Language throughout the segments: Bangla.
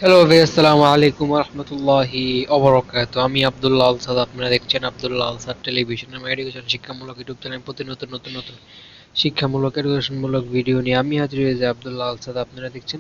হ্যালো ভাই, আসসালামু আলাইকুম রহমতুল্লাহি অবরাকাতু। আমি আব্দুল্লাহ আল সাদ, আপনারা দেখছেন আব্দুল্লাহ আল সাদ টেলিভিশন এবং এডুকেশন শিক্ষামূলক ইউটিউব চ্যানেল। প্রতি নতুন নতুন নতুন শিক্ষামূলক এডুকেশনমূলক ভিডিও নিয়ে আমি হাজির হয়েছি আব্দুল্লাহ আল সাদ। আপনারা দেখছেন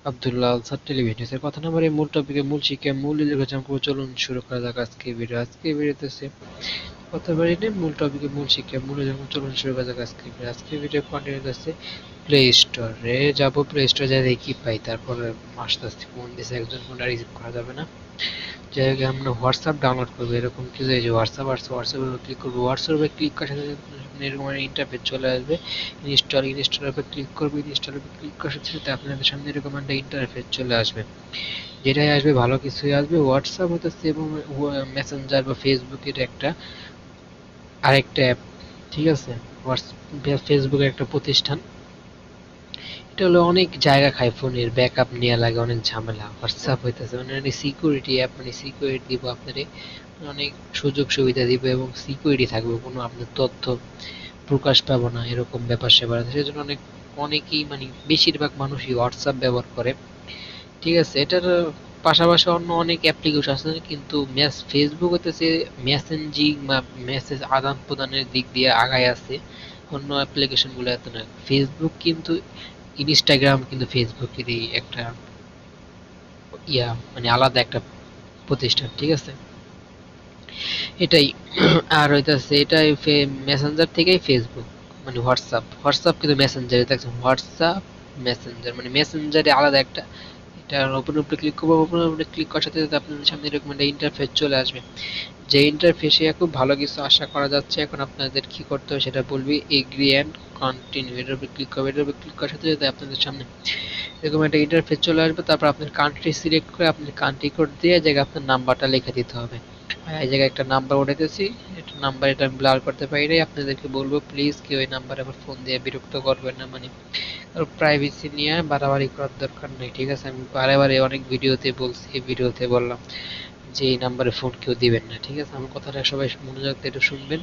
আব্দুল্লাহ আল সাদ টেলিভিশন। এর কথা না বলে মূল টপিকে, মূল শিক্ষা, মূল এডুকেশন চলুন শুরু করা যাক আজকে ভিডিও। আজকে ভিডিওতে কথা বলি না, মূল টপিকে, মূল শিক্ষা, মূল এডুকেশন চলুন শুরু করা যাক আজকে ভিডিও। আজকে ভিডিও কন্টিনিউ আছে। প্লে স্টোরে যাবো, প্লে স্টোরে যাই দেখি পাই, তারপরে আস্তে আস্তে ফোন দিছে একজন, ফোনটা রিসিভ করা যাবে না। যাই হোক, আমরা হোয়াটসঅ্যাপ ডাউনলোড করবো, এরকম কিছু। এই যে হোয়াটসঅ্যাপ আসছে, হোয়াটসঅ্যাপের উপর ক্লিক করবো। হোয়াটসঅ্যাপে ক্লিক করার সাথে সাথে এরকম একটা ইন্টারফেস চলে আসবে। ইনস্টলের উপর ক্লিক করবো। ইনস্টলের উপর ক্লিক করার সাথে সাথে আপনাদের সামনে এরকম একটা ইন্টারফেস চলে আসবে। যেটাই আসবে ভালো কিছুই আসবে। হোয়াটসঅ্যাপ হতেছে এবং মেসেঞ্জার বা ফেসবুকের একটা আরেকটা অ্যাপ, ঠিক আছে। হোয়াটসঅ্যাপ ফেসবুকের একটা প্রতিষ্ঠান। এটা হলো অনেক জায়গা খায়, ফোনের ব্যাকআপ নেওয়া লাগে, অনেক ঝামেলা। হোয়াটসঅ্যাপ হইতেছে মানে অনেক সিকিউরিটি অ্যাপ, মানে সিকিউরিটি দিব আপনারে, অনেক সুযোগ সুবিধা দিব এবং সিকিউরিটি থাকবে, কোনো আপনার তথ্য প্রকাশ পাবো না, এরকম ব্যাপার স্যাপার আছে। সেজন্য অনেকেই মানে বেশিরভাগ মানুষই হোয়াটসঅ্যাপ ব্যবহার করে, ঠিক আছে। এটার পাশাপাশি অন্য অনেক অ্যাপ্লিকেশন আছে, কিন্তু ফেসবুক হতেছে মেসেঞ্জিং বা মেসেজ আদান প্রদানের দিক দিয়ে আগায় আছে, অন্য অ্যাপ্লিকেশন গুলো এত না। ফেসবুক কিন্তু, ইনস্টাগ্রাম কিন্তু ফেসবুকেরই একটা মানে আলাদা একটা প্রতিষ্ঠান, ঠিক আছে। এটাই। আর হইতাছে এটাই মেসেঞ্জার থেকেই ফেসবুক, মানে হোয়াটসঅ্যাপ কিন্তু মেসেঞ্জারে দেখছেন। হোয়াটসঅ্যাপ মেসেঞ্জার মানে মেসেঞ্জারে আলাদা একটা। এটার ওপেন উপরে ক্লিক করবো। ওপেন উপরে ক্লিক করার সাথে সাথে আপনাদের সামনে এরকম একটা ইন্টারফেস চলে আসবে। যে ইন্টারফেসে খুব ভালো কিছু আশা করা যাচ্ছে। এখন আপনাদের কি করতে হবে সেটা বলবি। এগ্রি অ্যান্ড কন্টিনিউ, এটার উপর ক্লিক করবে। এটার উপর ক্লিক করার সাথে সাথে আপনাদের সামনে এরকম একটা ইন্টারফেস চলে আসবে। তারপর আপনার কান্ট্রি সিলেক্ট করে আপনার কান্ট্রি কোড দিয়ে এই জায়গায় আপনার নাম্বারটা লিখে দিতে হবে। এই জায়গায় একটা নাম্বার উঠাইতেছি, এটা নাম্বার, এটা আমি ব্লার করতে পারি নাই। আপনাদেরকে বলবো প্লিজ কেউ এই নাম্বারে আবার ফোন দিয়ে বিরক্ত করবেন না, মানে প্রাইভেসি নিয়ে বাড়াবাড়ি করার দরকার নেই, ঠিক আছে। আমি বারে বারে অনেক ভিডিওতে বলছি, এই ভিডিওতে বললাম যে এই নাম্বারে ফোন কেউ দিবেন না, ঠিক আছে। আমার কথাটা সবাই মনোযোগ দিয়ে একটু শুনবেন,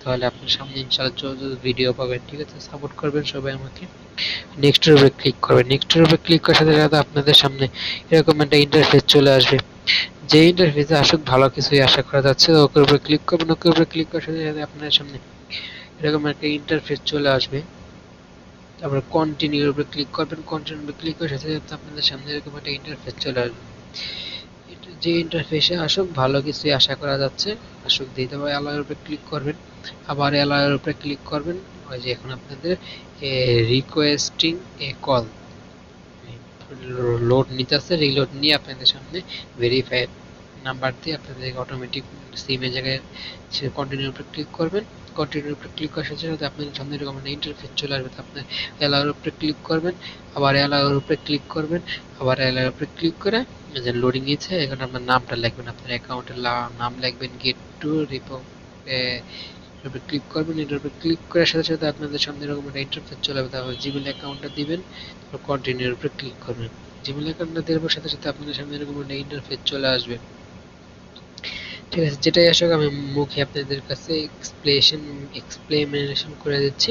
তাহলে আপনার সামনে ইনশাআল্লাহ ভিডিও পাবেন, ঠিক আছে। সাপোর্ট করবেন সবাই আমাকে। নেক্সটের উপরে ক্লিক করবেন। নেক্সটের উপরে ক্লিক করার সাথে সাথে আপনাদের সামনে এরকম একটা ইন্টারফেস চলে আসবে। যে ইন্টারফেসে আসুক ভালো কিছুই আশা করা যাচ্ছে। ওকের উপরে ক্লিক করবেন। ওকের উপরে ক্লিক করার সাথে সাথে আপনাদের সামনে এরকম একটা ইন্টারফেস চলে আসবে। তারপর কন্টিনিউর উপরে ক্লিক করবেন। কন্টিনিউর উপরে ক্লিক করার সাথে সাথে আপনাদের সামনে এরকম একটা ইন্টারফেস চলে আসবে। যে ইন্টারফেসে আসুক ভালো কিছুই আশা করা যাচ্ছে, আসুক দিয়ে দেবো। অ্যালাউর উপরে ক্লিক করবেন। আবার অ্যালাউর উপরে ক্লিক করবেন। ওই যে এখন আপনাদের রিকোয়েস্টিং এ কল লোড নিতেছে। রিলোড নিয়ে আপনাদের সামনে ভেরিফাইড নাম্বার দিয়ে আপনাদের অটোমেটিক সিমের জায়গায় সে কন্টিনিউর উপরে ক্লিক করবেন। কন্টিনিউর উপরে ক্লিক করার সাথে সাথে আপনাদের সামনে এরকম একটা ইন্টারফেস চলে আসবে। আপনার অ্যালাউর উপরে ক্লিক করবেন, আবার অ্যালাউর উপরে ক্লিক করবেন, আবার অ্যালাউর উপরে ক্লিক করে যে লোডিং নিচ্ছে, এখন আপনার নামটা লিখবেন, আপনার অ্যাকাউন্টের নাম লিখবেন। গেট টু রিপো এর উপরে ক্লিক করবেন। এটার উপরে ক্লিক করার সাথে সাথে আপনাদের সামনে এরকম একটা ইন্টারফেস চলে আসবে। তারপর জিমেল অ্যাকাউন্টটা দিবেন, তারপর কন্টিনিউর উপরে ক্লিক করবেন। জিমেল অ্যাকাউন্টটা দেওয়ার সাথে সাথে আপনাদের সামনে এরকম একটা ইন্টারফেস চলে আসবে, ঠিক আছে। যেটাই আসুক আমি মুখে আপনাদের কাছে এক্সপ্লেনেশন করে দিচ্ছি।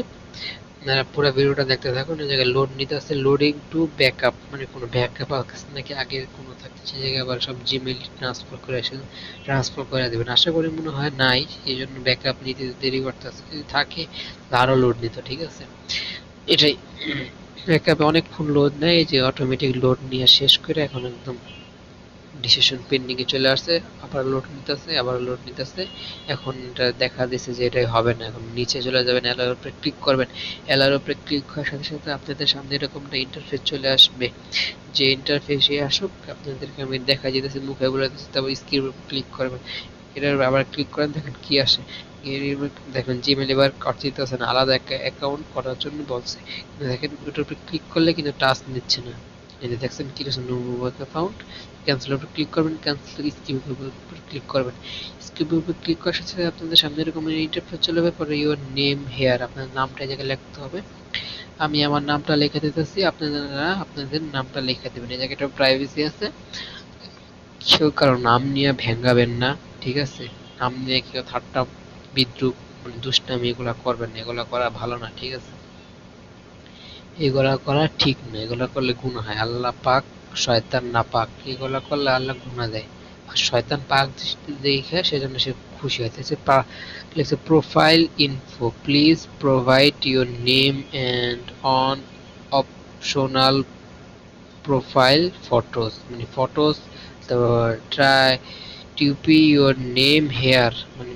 আপনারা পুরো ভিডিওটা দেখতে থাকুন। এই জায়গায় লোড নিতে আসছে, লোডিং টু ব্যাকআপ, মানে কোনো ব্যাকআপ আছে নাকি আগের কোনো থাকছে, সেই জায়গায় আবার সব জিমেইল ট্রান্সফার করে দেবেন। আশা করি মনে হয় নাই, এই জন্য ব্যাকআপ নিতে দেরি করতেছে। যদি থাকে আরো লোড নিত, ঠিক আছে। এটাই। ব্যাকআপে অনেকক্ষণ লোড নেয়, এই যে অটোমেটিক লোড নিয়ে শেষ করে এখন একদম ডিসিশন পেন্ডিং এ চলে আসছে। আবার লোড নিতেছে, আবার লোড নিতেছে। এখন এটা দেখা দিচ্ছে যে এটাই হবে না। এখন নিচে চলে যাবেন, এলার উপরে ক্লিক করবেন। এলার উপরে ক্লিক করার সাথে সাথে আপনাদের সামনে এরকম একটা ইন্টারফেস চলে আসবে। যে ইন্টারফেসে আসুক আপনাদেরকে আমি দেখা যেতেছে, মুখে বলে দিচ্ছি। তারপর স্ক্রিন উপর ক্লিক করবেন। এটার আবার ক্লিক করেন, দেখেন কি আসে। দেখেন জিমেল এবার করতেছে না, আলাদা একটা অ্যাকাউন্ট করার জন্য বলছে। কিন্তু দেখেন ওটার উপরে ক্লিক করলে কিন্তু টাচ নিচ্ছে না। এই যে দেখছেন কি আছে, নো অ্যাকাউন্ট। ক্যান্সেলের উপর ক্লিক করবেন। ক্যান্সেল স্কিপ উপর ক্লিক করবেন। স্কিপ উপর ক্লিক করার সাথে সাথে আপনাদের সামনে এরকম ইন্টারফেস চলে যাবে। পরে ইউর নেম হেয়ার, আপনার নামটা এই জায়গায় লিখতে হবে। আমি আমার নামটা লিখে দিতেছি, আপনারা আপনাদের নামটা লিখে দেবেন। এই জায়গাটা প্রাইভেসি আছে, কেউ কারো নাম নিয়ে ভেঙ্গাবেন না, ঠিক আছে। নাম নিয়ে কেউ ঠাট্টা বিদ্রুপ মানে দুষ্টামি এগুলা করবেন না, এগুলা করা ভালো না, ঠিক আছে। এগুলা করা ঠিক না, এগুলা করলে গুনাহ হয়। আল্লাহ পাক শয়তান না পাক, এগুলো করলে আল্লাহ গুনাহ দেয়। আর শয়তান পাক দেখে সেজন্য সে খুশি হইতেছে। লিখছে profile info, please provide your name and on optional profile photos, মানে ফটোস, তারপর ট্রাই টিউপি ইউর নেম হেয়ার, মানে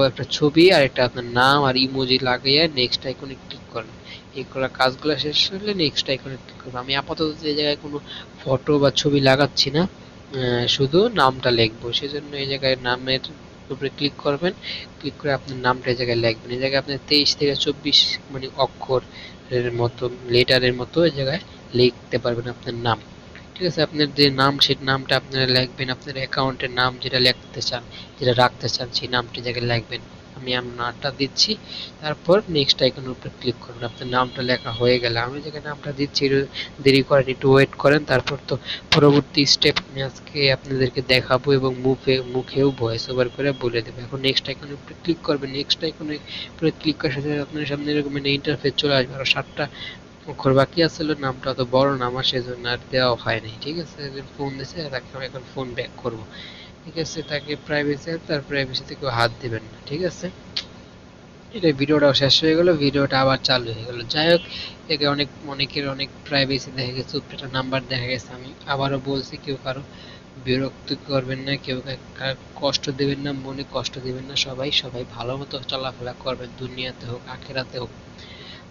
একটা ছবি আর একটা আপনার নাম আর ইমোজি লাগাইয়া নেক্সট আইকনে ক্লিক করেন। এইগুলো কাজগুলো শেষ হলে নেক্সট আইকনে ক্লিক করবেন। আমি আপাতত এই জায়গায় কোনো ফটো বা ছবি লাগাচ্ছি না, শুধু নামটা লিখবো, সেজন্য এই জায়গায় নামের উপরে ক্লিক করবেন। ক্লিক করে আপনার নামটা এই জায়গায় লিখবেন। এই জায়গায় আপনার 23 থেকে 24 মানে অক্ষরের মতো, লেটারের মতো এই জায়গায় লিখতে পারবেন আপনার নাম। ঠিক আছে, আপনার যে নাম সেই নামটা আপনারা লিখবেন, আপনার অ্যাকাউন্টের নাম যেটা লিখতে চান, যেটা রাখতে চান সেই নামটি জায়গায় লিখবেন। আমি আমার নামটা দিচ্ছি, তারপর নেক্সট আইকনের উপরে ক্লিক করবেন। আপনার নামটা লেখা হয়ে গেলে আমি যেখানে নামটা দিচ্ছি দেরি করেন, একটু ওয়েট করেন, তারপর তো পরবর্তী স্টেপ আমি আজকে আপনাদেরকে দেখাবো এবং মুখেও ভয়েস ওভার করে বলে দেবো। এখন নেক্সট আইকনের উপরে ক্লিক করবেন। নেক্সট আইকনের উপরে ক্লিক করার সাথে আপনার সামনে এরকম ইন্টারফেস চলে আসবে। আরো 7টা অক্ষর বাকি আসলে, নামটা অত বড় না আমার, সেজন্য আর দেওয়া হয়নি। ঠিক আছে, ফোন দিয়েছে, তাকে আমি এখন ফোন ব্যাক করব। ঠিক আছে, তাকে প্রাইভেসি, তার প্রাইভেসিতে কেউ হাত দিবেন না। ঠিক আছে, এটা ভিডিওটাও শেষ হয়ে গেল, ভিডিওটা আবার চালু হয়ে গেল। যাই হোক, একে অনেকের অনেক প্রাইভেসি দেখা গেছে, একটা নাম্বার দেখা গেছে। আমি আবারও বলছি, কেউ কারো বিরক্ত করবেন না, কেউ কষ্ট দেবেন না, মনে কষ্ট দেবেন না। সবাই সবাই ভালো মতো চলাফেরা করবেন, দুনিয়াতে হোক আখেরাতে হোক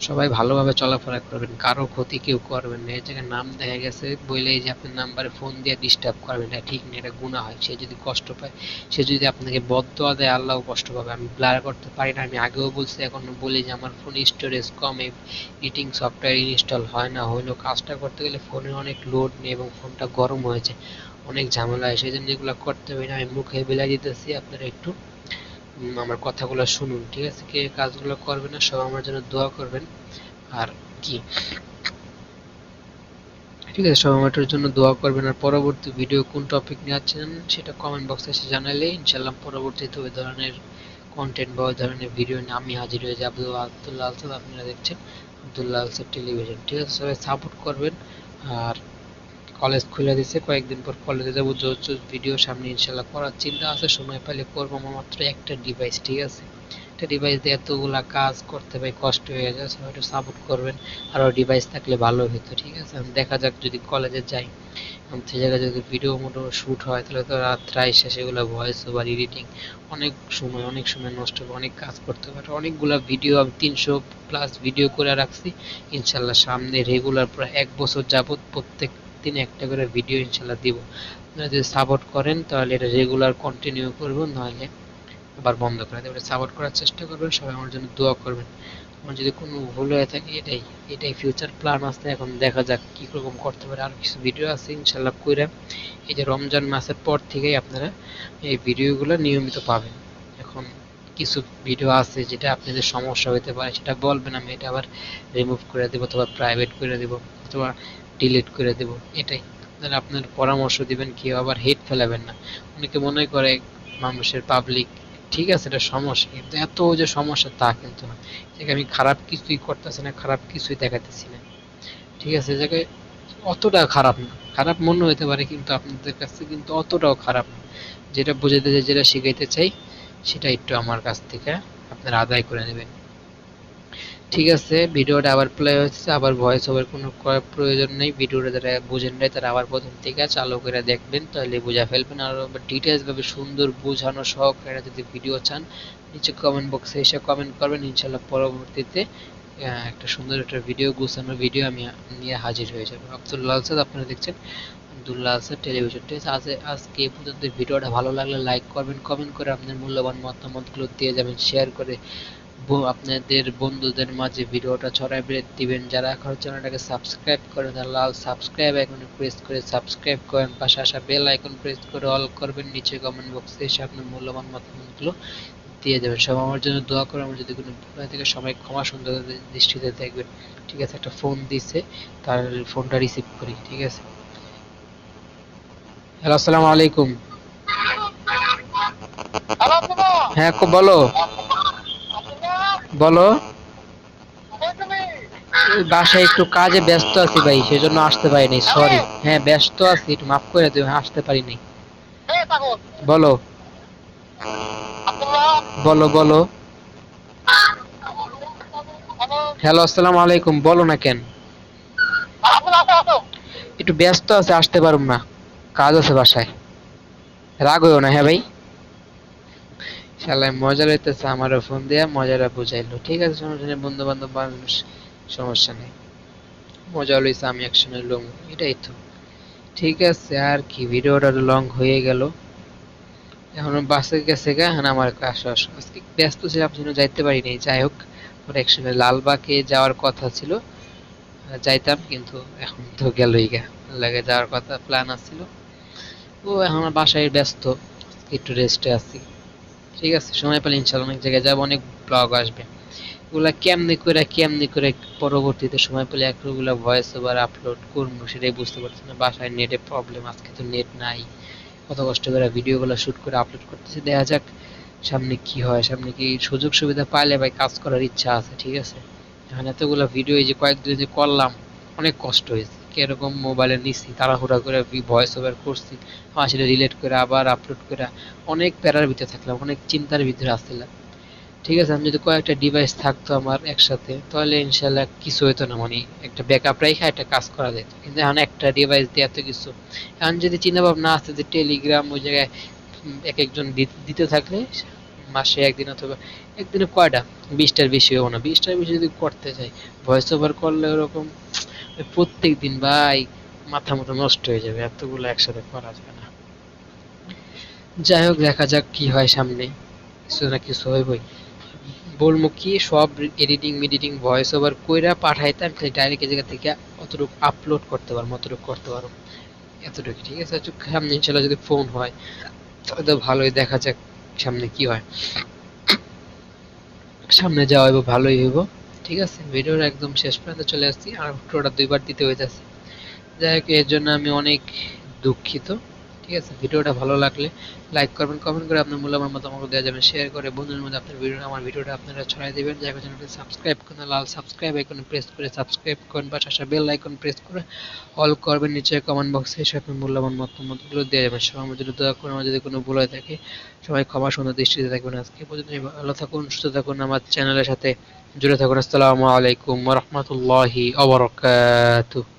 সবাই ভালোভাবে চলাফেরা করবেন, কারো ক্ষতি কেউ করবেন না। এই জায়গায় নাম দেখা গেছে বললেই যে আপনার নাম্বারে ফোন দিয়ে ডিস্টার্ব করবেন, এটা ঠিক না, এটা গুনাহ হয়। সে যদি কষ্ট পায়, সে যদি আপনাকে বদদোয়া দেয়, আল্লাহও কষ্ট পাবে। আমি ব্লার করতে পারি না, আমি আগেও বলছি, এখনো বলি যে আমার ফোন স্টোরেজ কম, এডিটিং সফটওয়্যার ইনস্টল হয় না, হইলেও কাজটা করতে গেলে ফোনে অনেক লোড নেই এবং ফোনটা গরম হয়েছে, অনেক ঝামেলা হয়, সেই জন্য এগুলো করতে পারি না। আমি মুখে বেলা দিতেছি, আপনারা একটু আমার কথাগুলো শুনুন। ঠিক আছে, কে কাজগুলো করবেন না, সব আমার জন্য দোয়া করবেন। আর কি, ঠিক আছে, সবাই আমাদের জন্য দোয়া করবেন। আর পরবর্তী ভিডিও কোন টপিক নিয়ে আছেন সেটা কমেন্ট বক্সে এসে জানালে ইনশাল্লাহ পরবর্তীতে ওই ধরনের কন্টেন্ট বা ওই ধরনের ভিডিও নিয়ে আমি হাজির হয়ে যাবো। আব্দুল্লাহ আলসাদ, আপনারা দেখছেন আব্দুল্লাহ আলসাদ টেলিভিশন। ঠিক আছে, সবাই সাপোর্ট করবেন। আর কলেজ খুলে দিছে, কয়েকদিন পর কলেজে যাবো, ভিডিও সামনে ইনশাল্লাহ করার চিন্তা আছে, সময় পেলে করবো। আমার মাত্র একটা ডিভাইস, ঠিক আছে, একটা ডিভাইস দিয়ে এতগুলা কাজ করতে ভাই কষ্ট হয়ে যায়। সবাই একটু সাপোর্ট করবেন, আরও ডিভাইস থাকলে ভালো হতো। ঠিক আছে, দেখা যাক, যদি কলেজে যাই সে জায়গায় যদি ভিডিও মোটো শ্যুট হয়, তাহলে তো রাত্রে এসে সেগুলো ভয়েস ওভার এডিটিং অনেক সময় নষ্ট হবে, অনেক কাজ করতে পারে। অনেকগুলা ভিডিও আমি 300+ ভিডিও করে রাখছি, ইনশাল্লাহ সামনে রেগুলার প্রায় 1 বছর যাবত প্রত্যেক দিন একটা করে ভিডিও ইনশাল্লাহ দিব। আপনারা যদি সাপোর্ট করেন তাহলে এটা রেগুলার কন্টিনিউ করবো, নাহলে আবার বন্ধ করে দেবো। সাপোর্ট করার চেষ্টা করবেন, সবাই আমার জন্য দোয়া করবেন। আমার যদি কোনো ভুল হয়ে থাকে, এটাই ফিউচার প্ল্যান আছে, এখন দেখা যাক কি রকম করতে পারে। আরো কিছু ভিডিও আছে ইনশাল্লাহ কইরা, এই যে রমজান মাসের পর থেকেই আপনারা এই ভিডিওগুলো নিয়মিত পাবেন। এখন কিছু ভিডিও আছে যেটা আপনাদের সমস্যা হতে পারে, সেটা বলবেন, আমি এটা আবার রিমুভ করে দেবো, অথবা প্রাইভেট করে দেবো, অথবা ডিলিট করে দেবো। এটাই আপনারা আপনার পরামর্শ দিবেন, কেউ আবার হেট ফেলাবেন না। অনেকে মনে করে মানুষের পাবলিক, ঠিক আছে, এটা সমস্যা, কিন্তু এত যে সমস্যা তা কিন্তু না। আমি খারাপ কিছুই করতেছি না, খারাপ কিছুই দেখাতেছি না। ঠিক আছে, এই জায়গায় অতটা খারাপ না, খারাপ মনে হইতে পারে কিন্তু আপনাদের কাছে কিন্তু অতটাও খারাপ না। যেটা বোঝাতে চাই, যেটা শিখাইতে চাই, সেটা একটু আমার কাছ থেকে আপনারা আদায় করে নেবেন। ঠিক আছে, ভিডিওটা আবার প্লে হচ্ছে, আবার ভয়েস ওভার কোনো করার প্রয়োজন নেই। ভিডিওটা যারা বুঝেন নাই তারা আবার প্রথম থেকে চালু করে দেখবেন, তাহলে বুঝা ফেলবেন। আর ডিটেলস ভাবে সুন্দর বোঝানো সহকারে যদি ভিডিও চান, নিচে কমেন্ট বক্সে এসে কমেন্ট করবেন, ইনশাল্লাহ পরবর্তীতে একটা সুন্দর একটা ভিডিও, গুছানো ভিডিও আমি নিয়ে হাজির হয়ে যাবো। আব্দুল্লাহ আলসাদ, আপনারা দেখছেন আব্দুল্লাহ আলসাদ টেলিভিশন। ঠিক আছে, আজকে এই পর্যন্ত। ভিডিওটা ভালো লাগলে লাইক করবেন, কমেন্ট করে আপনার মূল্যবান মতামতগুলো দিয়ে যাবেন, শেয়ার করে আপনাদের বন্ধুদের মাঝে ভিডিওটা ছড়াই দিবেন। যারা এখনো চ্যানেলটাকে সাবস্ক্রাইব করেন, তারা লাল সাবস্ক্রাইব আইকনে প্রেস করে সাবস্ক্রাইব করেন, পাশে আসা বেল আইকন প্রেস করে অল করবেন। নিচে কমেন্ট বক্সে এসে আপনার মূল্যবান মতামতগুলো দিয়ে যাবেন। সব আমার জন্য দোয়া করে, আমার যদি কোনো ভুল হয় থাকে সবাই ক্ষমা সুন্দর দৃষ্টিতে দেখবেন। ঠিক আছে, একটা ফোন দিছে, তার ফোনটা রিসিভ করি। ঠিক আছে, হ্যালো, আসসালামু আলাইকুম। হ্যাঁ, বলো বলো। বাসায় একটু কাজে ব্যস্ত আছি ভাই, সেজন্য আসতে পারিনি, সরি। হ্যাঁ ব্যস্ত আছি, একটু মাফ করে দিও, আসতে পারিনি। বলো বলো বলো। হ্যালো, আসসালামু আলাইকুম। বলো না কেন? একটু ব্যস্ত আছে, আসতে পারুম না, কাজ আছে বাসায়। রাগ হইও না, হ্যাঁ ভাই। শালায় মজা লইতেছে, আমারও ফোন দিয়া মজাটা বুঝাইলো। ঠিক আছে, সমস্যা নেই, বন্ধু বান্ধব মানুষ, সমস্যা নেই। মজা লইছে, আমি একসঙ্গে লম, এটাই তো। ঠিক আছে, আর কি, ভিডিওটা লং হয়ে গেল। এখন বাসে গেছে গা, এখন আমার আসো আসো, আজকে ব্যস্ত ছিলাম জন্য যাইতে পারি নাই। যাই হোক, ওর একসঙ্গে লালবাগে যাওয়ার কথা ছিল, যাইতাম কিন্তু এখন তো গেলই গা। লাগে যাওয়ার কথা প্ল্যান আছিল। ও এখন আমার বাসায় ব্যস্ত, একটু রেস্টে আছি। ঠিক আছে, সময় পেলে ইনশাল্লাহ অনেক জায়গায় যাবো, অনেক ব্লগ আসবে। ওগুলা কেমনি করে পরবর্তীতে সময় পেলে একগুলা ভয়েস ওভার আপলোড করবো সেটাই বুঝতে পারছি না। বাসায় নেটের প্রবলেম, আজকে তো নেট নাই। কত কষ্ট করে ভিডিওগুলো শুট করে আপলোড করতেছি, দেখা যাক সামনে কি হয়। সামনে কি সুযোগ সুবিধা পাইলে ভাই কাজ করার ইচ্ছা আছে। ঠিক আছে, এখন এতগুলো ভিডিও এই যে কয়েকদিন যে করলাম, অনেক কষ্ট হয়েছে। কিরকম মোবাইলে নিছি, তাড়াহুড়া করে ভয়েস ওভার করছি, আমার সেটা রিলেট করে আবার আপলোড করে অনেক প্যারার ভিতরে থাকলাম, অনেক চিন্তার ভিতরে আসছিলাম। ঠিক আছে, আমি যদি কয়েকটা ডিভাইস থাকতো আমার একসাথে, তাহলে ইনশাল্লাহ কিছু হইতো না, মানে একটা ব্যাকআপ রেখে একটা কাজ করা যেত। কিন্তু এখন একটা ডিভাইস দিয়ে এত কিছু, এখন যদি চিন্তা ভাবনা আসতে যে টেলিগ্রাম ওই জায়গায় এক একজন দিতে থাকলে মাসে একদিন অথবা একদিনে কয়টা, 20টার বেশি হবো না, 20টার বেশি যদি করতে চাই, ভয়েস ওভার করলে ওরকম প্রত্যেক দিন ভাই মাথা মতো নষ্ট হয়ে যাবে, এতগুলো একসাথে করা যাবে না। যাই হোক, দেখা যাক কি হয় সামনে, কিছু না কিছু হইবই। বলবো কি, সব এডিটিং মেডিটিং ভয়েস ওভার কইরা পাঠাইতাম, খালি ডাইরেক্ট এই জায়গা থেকে অতটুকু আপলোড করতে পারবো, অতটুকু করতে পারবো, এতটুকু। ঠিক আছে, সামনে ইনশাল্লাহ যদি ফোন হয় তাহলে তো ভালোই, দেখা যাক সামনে কি হয়। সামনে যাওয়া হইব, ভালোই হইব। ঠিক আছে, ভিডিওর একদম শেষ পর্যন্ত চলে আসছি, আর ভিডিওটা 2বার দিতে হইতেছে। যাই হোক, এর জন্য আমি অনেক দুঃখিত। ঠিক আছে, ভিডিওটা ভালো লাগলে লাইক করবেন, কমেন্ট করে আপনার মূল্যবান মতামত দেওয়া যাবেন, শেয়ার করে বন্ধুদের মধ্যে আপনার ভিডিও, আমার ভিডিওটা আপনারা ছড়াই দেবেন। যাই হোক, চ্যানেলটি সাবস্ক্রাইব করুন, লাল সাবস্ক্রাইব আইকনে প্রেস করে সাবস্ক্রাইব করুন, পাশে আসা বেল আইকন প্রেস করে অল করবেন। নিচে কমেন্ট বক্সে এসে আপনার মূল্যবান মতামতগুলো দেওয়া যাবেন। সবার মধ্যে দোয়া করে, আমার যদি কোনো ভুল হয়ে থাকে সবাই ক্ষমা সুন্দর দৃষ্টিতে থাকবেন। আজকে পর্যন্ত ভালো থাকুন, সুস্থ থাকুন, আমার চ্যানেলের সাথে জুড়ে থাকুন। আসসালামু আলাইকুম ওয়া রাহমাতুল্লাহি ওয়া বারাকাতুহু।